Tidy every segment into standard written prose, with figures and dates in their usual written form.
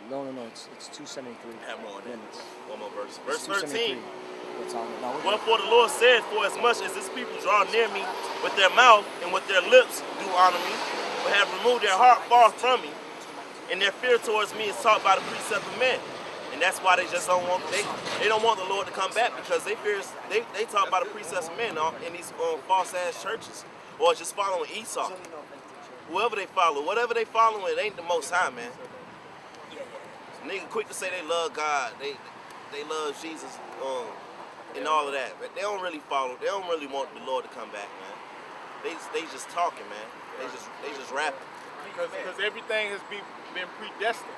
No, it's 273 Have more on it. minutes. One more verse. It's Verse 13. 273. What's on it? No, Wherefore the Lord said, for as much as this people draw near me with their mouth and with their lips do honor me, but have removed their heart far from me, and their fear towards me is taught by the precept of men. And that's why they just don't want they don't want the Lord to come back, because they taught by the precepts of men in these false ass churches, or just following Esau. Whoever they follow, whatever they follow, it ain't the Most High, man. Nigga quick to say they love God, they love Jesus, and all of that, but they don't really follow. They don't really want the Lord to come back, man. They just talking, man. They just rapping. Because everything has been predestined.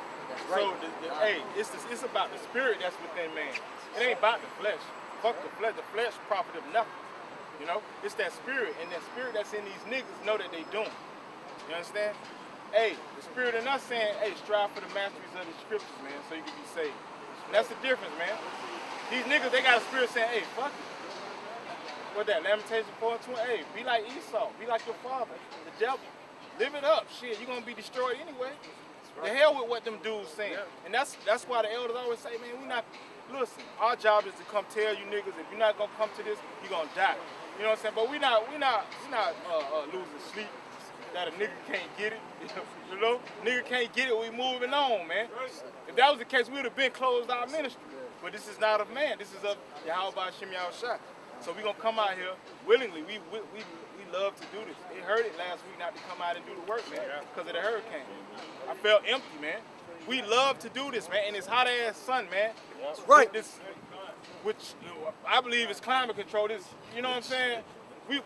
Right. So hey, it's about the spirit that's within man. It ain't about the flesh. Fuck the flesh. The flesh profiteth nothing. You know, it's that spirit, and that spirit that's in these niggas know that they doing. You understand? Hey, the spirit in us saying, hey, strive for the masteries of the scriptures, man, so you can be saved. And that's the difference, man. These niggas, they got a spirit saying, hey, fuck it. What that, Lamentation 4:20? Hey, be like Esau, be like your father, the devil. Live it up, shit, you're gonna be destroyed anyway. The hell with what them dudes saying. Yeah. And that's why the elders always say, man, we not, listen, our job is to come tell you niggas, if you're not gonna come to this, you're gonna die. You know what I'm saying? But we not losing sleep that a nigga can't get it. You know? Nigga can't get it, we moving on, man. If that was the case, we would have been closed our ministry. But this is not of man, this is of Yahweh Hashem Yahushua. So we gonna come out here willingly. We love to do this. It hurt it last week not to come out and do the work, man, because of the hurricane. I felt empty, man. We love to do this, man, and it's hot ass sun, man. That's right. Which I believe is climate control. This, you know what I'm saying?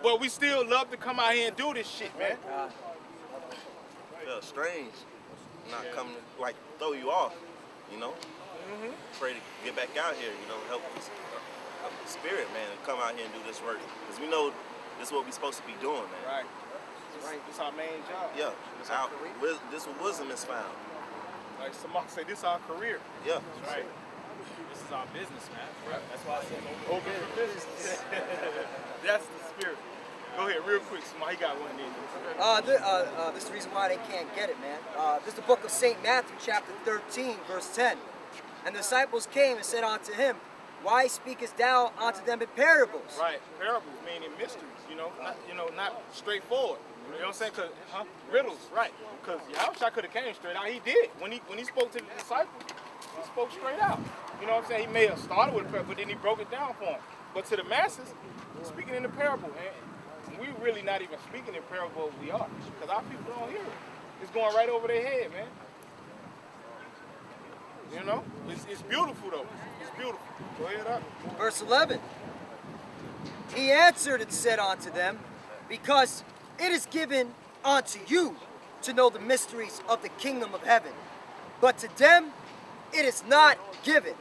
But we still love to come out here and do this shit, man. Felt strange, not coming to, like, throw you off, you know? Afraid to get back out here, you know, help the spirit, man, and come out here and do this work. Because we know this is what we're supposed to be doing, man. Right. This is our main job. Yeah. This where wisdom is found. Like somebody say, this is our career. Yeah. That's right. This is our business, man. Right. That's why I said okay. That's the spirit. Go ahead, real quick. Somebody got one in. This is the reason why they can't get it, man. This is the book of St. Matthew, chapter 13, verse 10. And the disciples came and said unto him, why speakest thou unto them in parables? Right, parables meaning mysteries, not straightforward. You know what I'm saying? Riddles, right? Because Yahushua could have came straight out. He did. When he spoke to the disciples, he spoke straight out. You know what I'm saying? He may have started with a parable, but then he broke it down for them. But to the masses, he's speaking in the parable, and we really not even speaking in parable as we are, because our people don't hear it. It's going right over their head, man. You know? It's beautiful, though. It's beautiful. Go ahead up. Verse 11. He answered and said unto them, because it is given unto you to know the mysteries of the kingdom of heaven, but to them it is not given.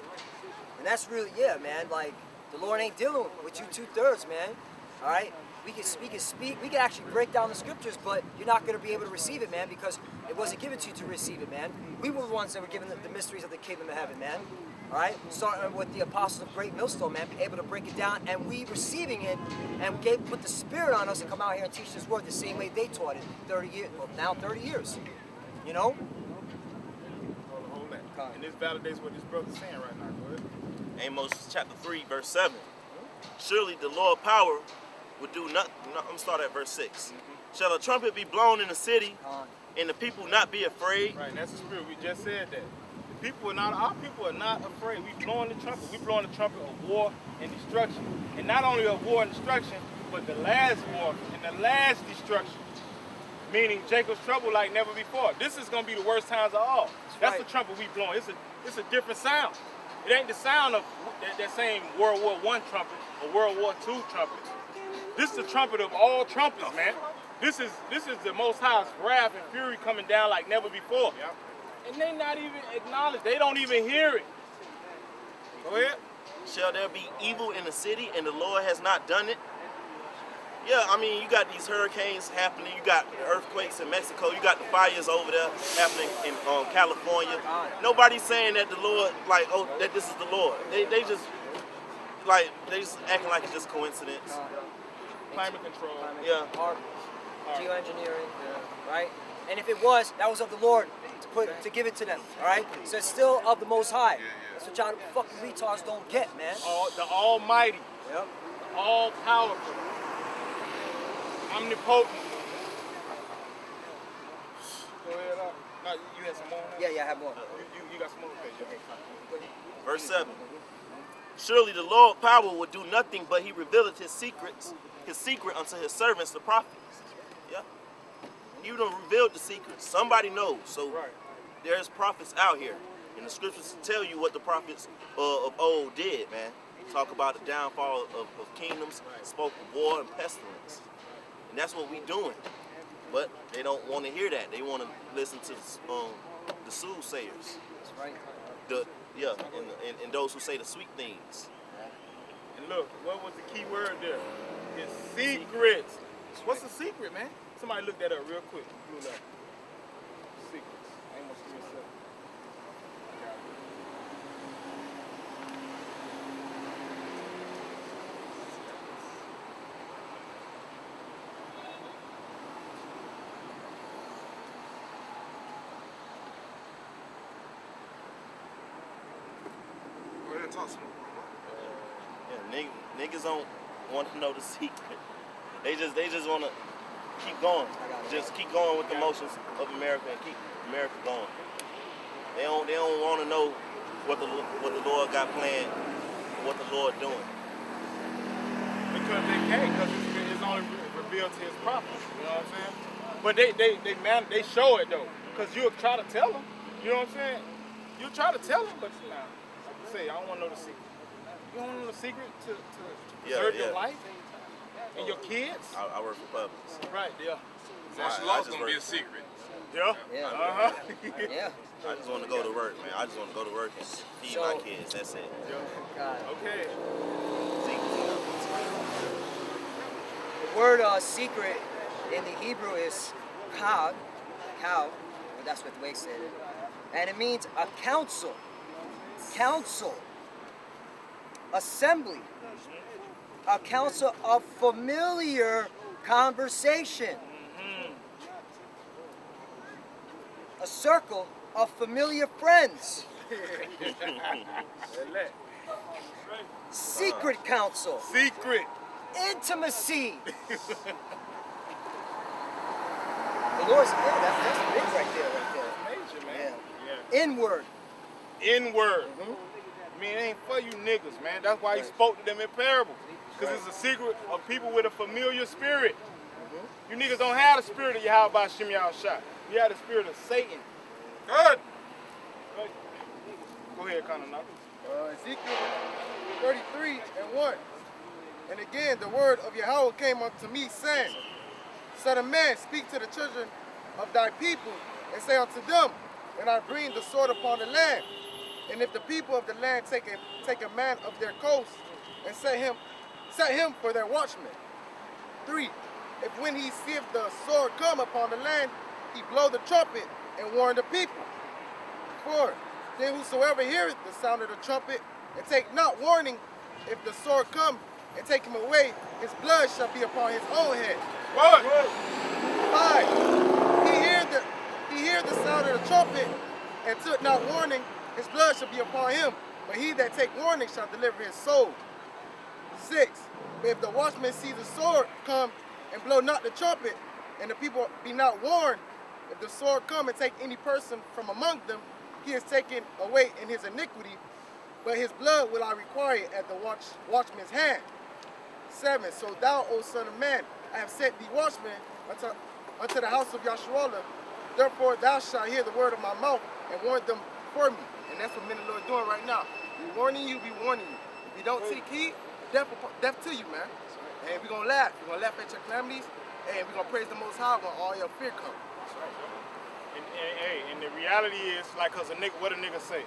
And that's really, man, like, the Lord ain't dealing with you 2/3, man. All right? We can speak, we can actually break down the scriptures, but you're not going to be able to receive it, man, because it wasn't given to you to receive it, man. We were the ones that were given the mysteries of the kingdom of heaven, man. All right? Starting with the apostles of Great Millstone, man, able to break it down, and we receiving it, and put the spirit on us to come out here and teach this word the same way they taught it 30 years, well, now 30 years. You know? Hold that. And this validates what this brother's saying right now. Go ahead. Amos chapter 3, verse 7. Surely the Lord power would do nothing. I'm going to start at verse 6. Shall a trumpet be blown in the city, and the people not be afraid? Right, and that's the spirit. We just said that. Our people are not afraid. We blowing the trumpet. We blowing the trumpet of war and destruction. And not only of war and destruction, but the last war and the last destruction. Meaning Jacob's trouble like never before. This is going to be the worst times of all. That's the trumpet we blowing. It's a different sound. It ain't the sound of that same World War I trumpet or World War II trumpet. This is the trumpet of all trumpets, man. This is the Most High's wrath and fury coming down like never before. Yep. And they not even acknowledge. They don't even hear it. Go ahead. Shall there be evil in the city and the Lord has not done it? Yeah, I mean, you got these hurricanes happening. You got earthquakes in Mexico. You got the fires over there happening in California. Nobody's saying that the Lord, that this is the Lord. They just acting like it's just coincidence. Climate control. Geoengineering, right? And if it was, that was of the Lord to give it to them. All right. So it's still of the Most High. That's what y'all fucking retards don't get, man. The Almighty, Yep. all powerful, omnipotent. Go ahead. No, you had some more? Yeah, I have more. You got some more? Okay. Verse 7. Surely the Lord power will do nothing, but he revealeth his secret unto his servants, the prophets. Yeah. He done revealed the secrets. Somebody knows. So Right. there's prophets out here. And the scriptures tell you what the prophets of old did, man. Talk about the downfall of kingdoms, spoke of war and pestilence. And that's what we doing. But they don't want to hear that. They want to listen to the soothsayers. That's right. And those who say the sweet things. And look, what was the key word there? His secrets. What's the secret, man? Somebody look that up real quick. Blue light. Secrets. Ain't much to yourself. Go ahead and talk some. Yeah, niggas don't want to know the secret. They just want to keep going. Just keep going with the motions of America and keep America going. They don't want to know what the Lord got planned, what the Lord doing. Because they can't, because it's only revealed to his prophets. You know what I'm saying? But they show it though, because you'll try to tell them. You know what I'm saying? You'll try to tell them, but nah, like I say, I don't want to know the secret. You don't want to know the secret to preserve your life and your kids. I work for Publix. Right, yeah. Martial I law's just gonna work. be a secret. Yeah. Yeah. Uh-huh. Yeah. I just want to go to work, man. I just want to go to work and feed my kids. That's it. God. Okay. The word secret in the Hebrew is cow, but that's what the way said it. And it means a council, assembly, a council of familiar conversation, a circle of familiar friends, secret council, Secret. intimacy. The Lord's, that's big right there. Major, man. Yeah. Inward. Inward. I mean, it ain't for you niggas, man. That's why he spoke to them in parables. Because it's a secret of people with a familiar spirit. You niggas don't have the spirit of Yahweh Shem Yahushua. You have the spirit of Satan. Good. Go ahead, Kananaka. Ezekiel 33:1. And again, the word of Yahweh came unto me, saying, Son of man, speak to the children of thy people, and say unto them, and I bring the sword upon the land. And if the people of the land take a man of their coast, and set him for their watchman. 3. If when he seeth the sword come upon the land, he blow the trumpet and warn the people. 4. Then whosoever heareth the sound of the trumpet and take not warning, if the sword come and take him away, his blood shall be upon his own head. What? 5. He heard the sound of the trumpet and took not warning, his blood shall be upon him. But he that take warning shall deliver his soul. 6. But if the watchman see the sword come and blow not the trumpet, and the people be not warned, if the sword come and take any person from among them, he is taken away in his iniquity, but his blood will I require at the watchman's hand. 7. So thou, O son of man, I have set thee watchman unto the house of Yasharallah. Therefore thou shalt hear the word of my mouth and warn them for me. And that's what men of the Lord doing right now. We warning you, we warning you. If you don't take heed, death to you, man. And we're going to laugh. We're going to laugh at your calamities, and we're going to praise the Most High when all your fear comes. And the reality is, like, cause what a nigga say?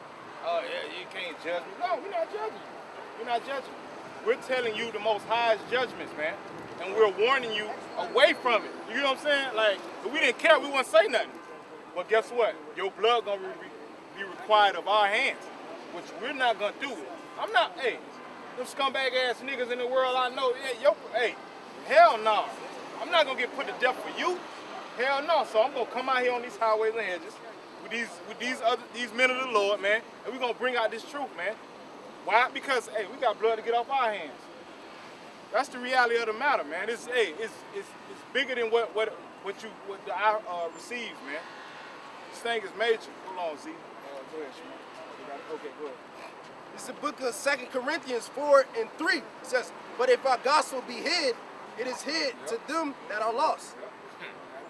Oh yeah, you can't judge me. No, we're not judging you. We're not judging you. We're telling you the Most High's judgments, man. And we're warning you away from it. You know what I'm saying? Like, if we didn't care, we wouldn't say nothing. But guess what? Your blood gonna be required of our hands, which we're not gonna do. I'm not, them scumbag ass niggas in the world I know, hell no. I'm not gonna get put to death for you. Hell no. So I'm gonna come out here on these highways and hedges with these men of the Lord, man, and we're gonna bring out this truth, man. Why? Because hey, we got blood to get off our hands. That's the reality of the matter, man. It's bigger than what the eye receives, man. This thing is major. Hold on, Z. Go ahead, Shimon. Okay, go ahead. It's the book of 2 Corinthians 4:3. It says, but if our gospel be hid, it is hid to them that are lost.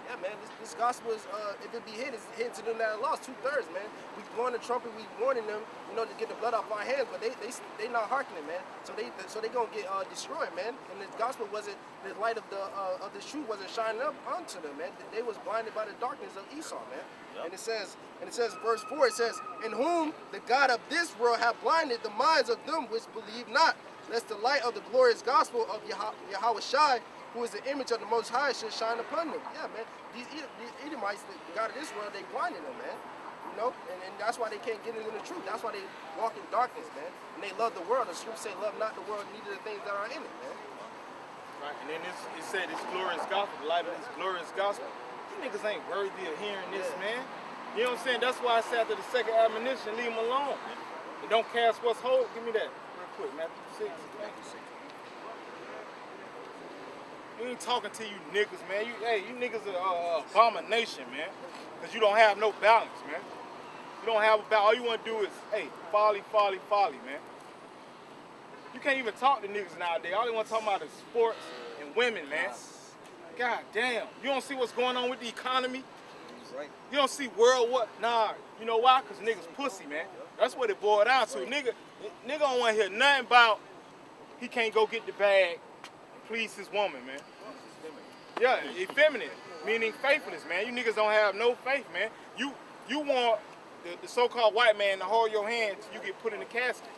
Yeah, man, this gospel is, if it be hid, it's hid to them that are lost. 2/3, man. We blowing the trumpet, we warning them, to get the blood off our hands, but they not hearkening, man. So they gonna get destroyed, man. And the gospel wasn't, the light of the truth wasn't shining up onto them, man. They was blinded by the darkness of Esau, man. Yep. And it says, verse 4, it says, in whom the God of this world hath blinded the minds of them which believe not, lest the light of the glorious gospel of Yahweh Shai, who is the image of the Most High, should shine upon them. Yeah, man. These Edomites, the God of this world, they blinded them, man. And that's why they can't get into the truth. That's why they walk in darkness, man. And they love the world. The scripture say, love not the world, neither the things that are in it, man. Right, and then it said this glorious gospel, the light of this glorious gospel. You niggas ain't worthy of hearing this, man. You know what I'm saying? That's why I said after the second admonition, leave them alone. And don't cast what's whole. Give me that real quick, Matthew 6. We ain't talking to you niggas, man. You niggas are abomination, man. Because you don't have no balance, man. You don't have a balance. All you want to do is, hey, folly, man. You can't even talk to niggas nowadays. All they want to talk about is sports and women, man. God damn. You don't see what's going on with the economy? Right. You don't see world what? Nah. You know why? Because niggas pussy, man. That's what it boiled down to. Nigga don't want to hear nothing about he can't go get the bag and please his woman, man. Yeah, effeminate, meaning faithfulness, man. You niggas don't have no faith, man. You want the so-called white man to hold your hand till you get put in the casket.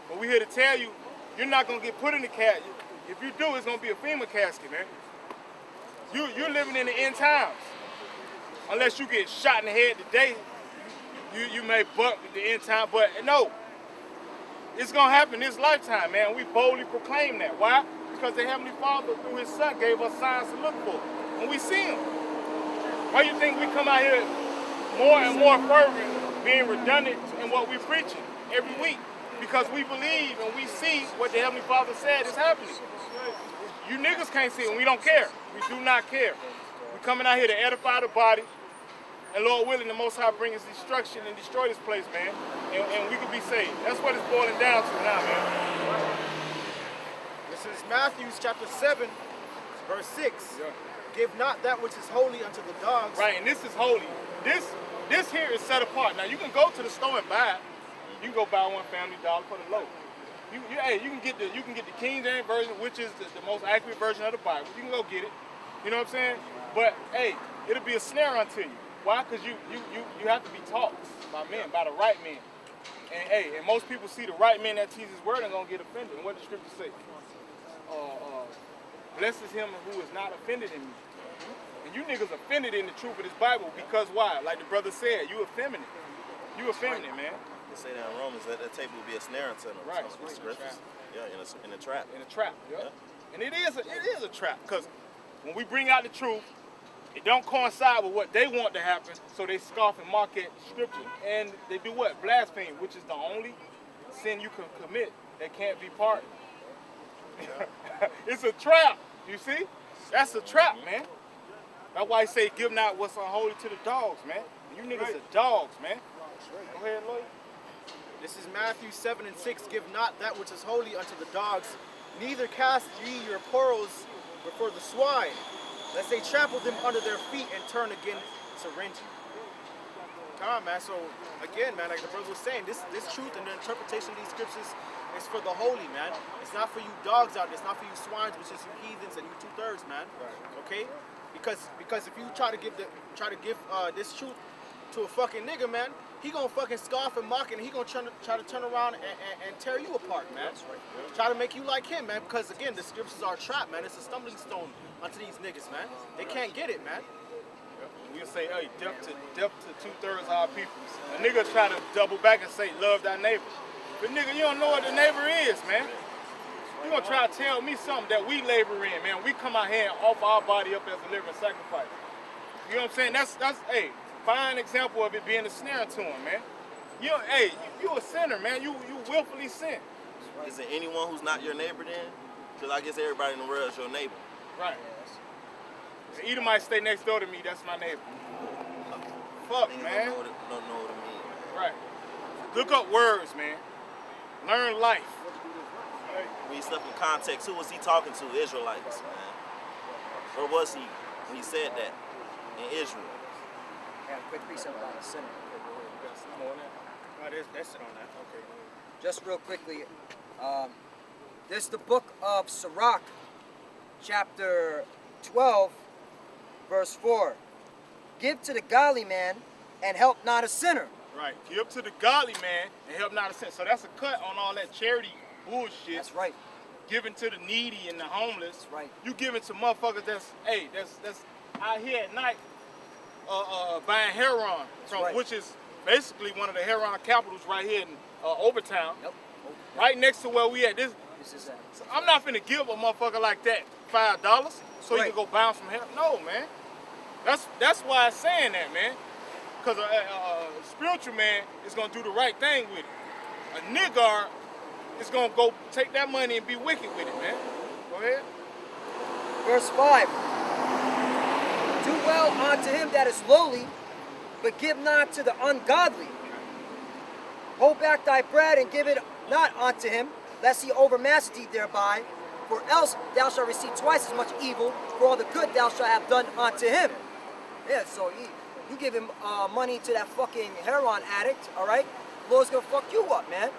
But we're here to tell you, you're not going to get put in the casket. If you do, it's going to be a FEMA casket, man. You're living in the end times. Unless you get shot in the head today, you may buck the end time, but no. It's going to happen this lifetime, man. We boldly proclaim that. Why? Because the Heavenly Father, through His Son, gave us signs to look for. And we see them. Why you think we come out here more and more fervent, being redundant in what we're preaching every week? Because we believe and we see what the Heavenly Father said is happening. You niggas can't see it, and we don't care. We do not care. We're coming out here to edify the body, and Lord willing, the Most High bring us destruction and destroy this place, man, and we can be saved. That's what it's boiling down to now, man. This is Matthew chapter 7, verse 6. Yeah. Give not that which is holy unto the dogs. Right, and this is holy. This here is set apart. Now, you can go to the store and buy it. You can go buy one Family Dollar for the low. You can get the King James version, which is the most accurate version of the Bible. You can go get it. You know what I'm saying? But hey, it'll be a snare unto you. Why? Because you have to be taught by men, by the right men. And hey, and most people see the right men that teach His word and gonna get offended. And what does the scripture say? Blessed is him who is not offended in me. And you niggas offended in the truth of this Bible because why? Like the brother said, you effeminate. You effeminate, man. They say that in Romans that table will be a snare unto them. Right. Scriptures. Yeah, in a trap. In a trap, yeah. And it is a trap, because when we bring out the truth, it don't coincide with what they want to happen, so they scoff and mock at Scripture. And they do what? Blaspheme, which is the only sin you can commit that can't be pardoned. It's a trap, you see? That's a trap, man. That's why I say give not what's unholy to the dogs, man. You niggas are dogs, man. Go ahead, Lloyd. This is Matthew 7 and 6. Give not that which is holy unto the dogs, neither cast ye your pearls before the swine, lest they trample them under their feet and turn again to rend you. Come on, man. So again, man, like the brother was saying, this truth and the interpretation of these scriptures is for the holy, man. It's not for you dogs out there. It's not for you swines, which is you heathens and you 2/3, man. Right. Okay? Because if you try to give this truth to a fucking nigga, man, he gonna fucking scoff and mock, and he gonna try to turn around and tear you apart, man. That's right. Yeah. Try to make you like him, man. Because again, the scriptures are a trap, man. It's a stumbling stone onto these niggas, man. They can't get it, man. We'll say, hey, death to 2/3 of our people. A nigga try to double back and say, love thy neighbor. But nigga, you don't know what the neighbor is, man. You gonna try to tell me something that we labor in, man. We come out here and offer our body up as a living sacrifice. You know what I'm saying? That's hey, fine example of it being a snare to him, man. You know, hey, you a sinner, man. You willfully sin. Is it anyone who's not your neighbor then? Because I guess everybody in the world is your neighbor. Right. The Edomite stay next door to me. That's my neighbor. Fuck, Niggas man. don't know what it means. Right. Look up words, man. Learn life. When you step in context, who was he talking to? Israelites, man. Where was he when he said that? In Israel. Yeah, quick precept about the sinner. That's it on that. Okay. Just real quickly, this is the book of Sirach, chapter 12, verse 4. Give to the godly man and help not a sinner. Right. Give to the godly man and help not a sinner. So that's a cut on all that charity bullshit. That's right. Giving to the needy and the homeless. That's right. You giving to motherfuckers that's out here at night buying heroin from right. which is basically one of the heroin capitals right here in Overtown. Yep. Right next to where we at. This is that. So I'm not finna give a motherfucker like that $5 so he Right. can go bounce from hell. No, man. That's why I'm saying that, man. Because a spiritual man is gonna do the right thing with it. A nigger is gonna go take that money and be wicked with it, man. Go ahead. Verse 5. Do well unto him that is lowly, but give not to the ungodly. Hold back thy bread and give it not unto him, lest he overmaster thee thereby. For else thou shalt receive twice as much evil for all the good thou shalt have done unto him. Yeah, so you give him money to that fucking heroin addict, all right? The Lord's gonna fuck you up, man.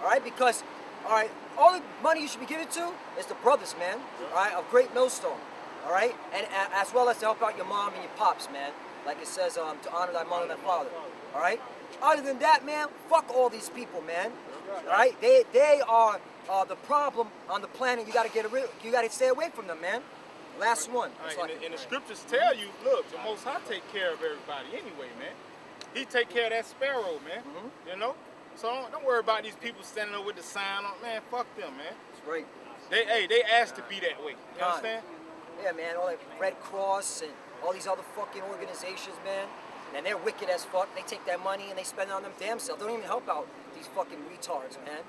All right, because, all right, all the money you should be giving to is the brothers, man. All right, of Great Millstone. All right, and as well as to help out your mom and your pops, man. Like it says, to honor thy mother and thy father. All right. Other than that, man, fuck all these people, man. All right, they are the problem on the planet. You gotta you gotta stay away from them, man. Last one. All right, and the scriptures tell you, look, the Most High take care of everybody anyway, man. He take care of that sparrow, man. Mm-hmm. You know? So don't worry about these people standing there with the sign on. Man, fuck them, man. That's right. They asked to be that way. You Right. understand? Yeah, man, all that Red Cross and all these other fucking organizations, man. And they're wicked as fuck. They take that money and they spend it on them damn self. Don't even help out these fucking retards, man.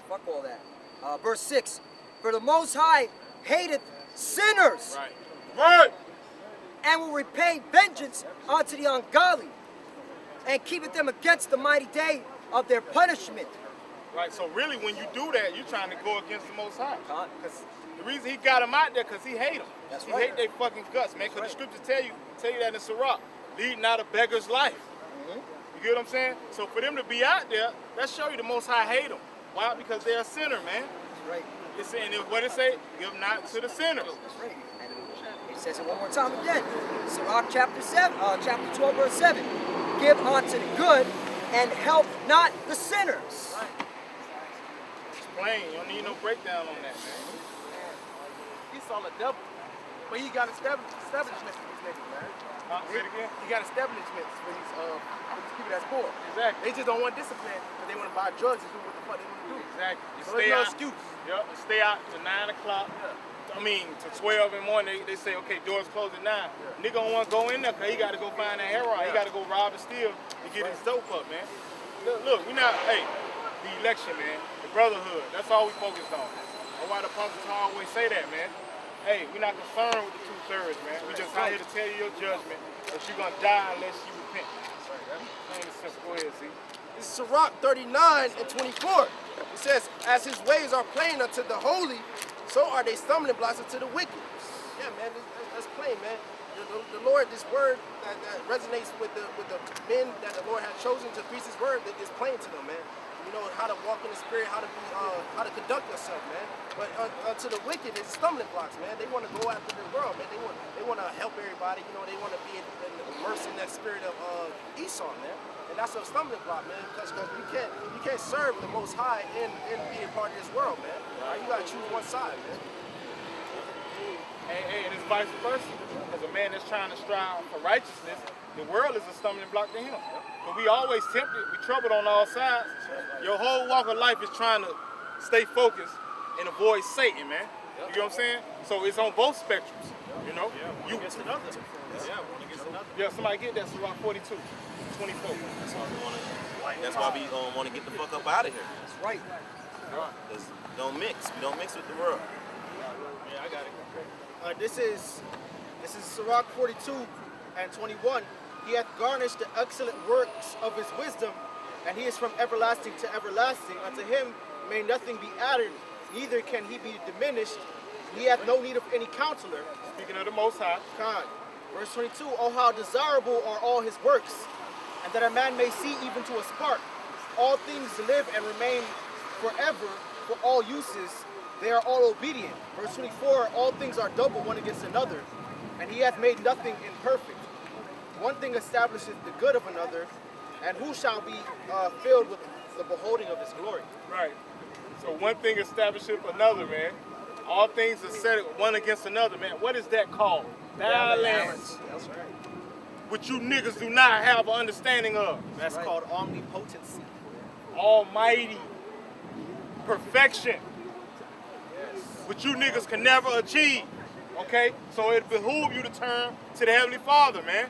Fuck all that. Verse 6. For the Most High hateth sinners. Right. Right. And will repay vengeance unto the ungodly, and keepeth them against the mighty day of their punishment. Right. So really, when you do that, you're trying to go against the Most High. Con. Because the reason he got them out there, because he hate them. That's he right. hate their fucking guts, man. Because That's the scriptures tell you that in Sirach, lead not a beggar's life. Mm-hmm. You get what I'm saying? So for them to be out there, that show you the Most High hate them. Why? Because they're a sinner, man. That's right. It's saying, what it say? Give not to the sinners. That's right. And it says it one more time again. Sirach chapter 12, verse 7. Give unto the good and help not the sinners. Right. It's plain. You don't need no breakdown on that, man. He saw the devil, but he got establishments for these niggas, man. Say it again? He got establishments for these people that's poor. Exactly. They just don't want discipline because they want to buy drugs and do what the fuck they want to do. Exactly. You So stay there's no out. excuse. Yep. You stay out to 9 o'clock. I mean, to 12 in the morning. They say, okay, doors close at 9. Nigga don't want to go in there because he got to go find that heroin. He got to go rob and steal to get his dope up, man. Look, we not, hey, the election, man, the brotherhood. That's all we focused on. That's why the apostles always say that, man. Hey, we're not concerned with the 2/3, man. We just out here to tell you your judgment, that you're going to die unless you repent. Plain and simple. Go ahead, Z. This is Sirach 39 and 24. It says, as his ways are plain unto the holy, so are they stumbling blocks unto the wicked. Yeah, man, that's plain, man. The Lord, this word that resonates with the men that the Lord has chosen to preach his word, that is plain to them, man. You know how to walk in the spirit, how to conduct yourself, man. But to the wicked, it's stumbling blocks, man. They want to go after the world, man. They want to help everybody. You know, they want to be immersed in that spirit of Esau, man. And that's a stumbling block, man. Because you can't serve the Most High and be a part of this world, man. All right? You gotta choose one side, man. And it's vice versa. As a man that's trying to strive for righteousness, the world is a stumbling block to him. But we always tempted, we troubled on all sides. Your whole walk of life is trying to stay focused and avoid Satan, man. You know what I'm saying? So it's on both spectrums, you know? Against another. Yeah, one against another. Yeah, somebody get that Sirach 42, 24. That's why we want to get the fuck up out of here. That's right. Cause we don't mix. We don't mix with the world. Yeah, I got it. This is Sirach 42 and 21. He hath garnished the excellent works of his wisdom, and he is from everlasting to everlasting. Unto him may nothing be added, neither can he be diminished. He hath no need of any counselor. Speaking of the Most High. Con. Verse 22, oh how desirable are all his works, and that a man may see even to a spark. All things live and remain forever for all uses. They are all obedient. Verse 24, all things are double one against another, and he hath made nothing imperfect. One thing establisheth the good of another, and who shall be filled with the beholding of his glory? Right. So one thing establishes another, man. All things are set one against another, man. What is that called? Balance. That's right. Which you niggas do not have an understanding of. That's called omnipotency. Almighty. Perfection. Which you niggas can never achieve. Okay? So it behooves you to turn to the Heavenly Father, man.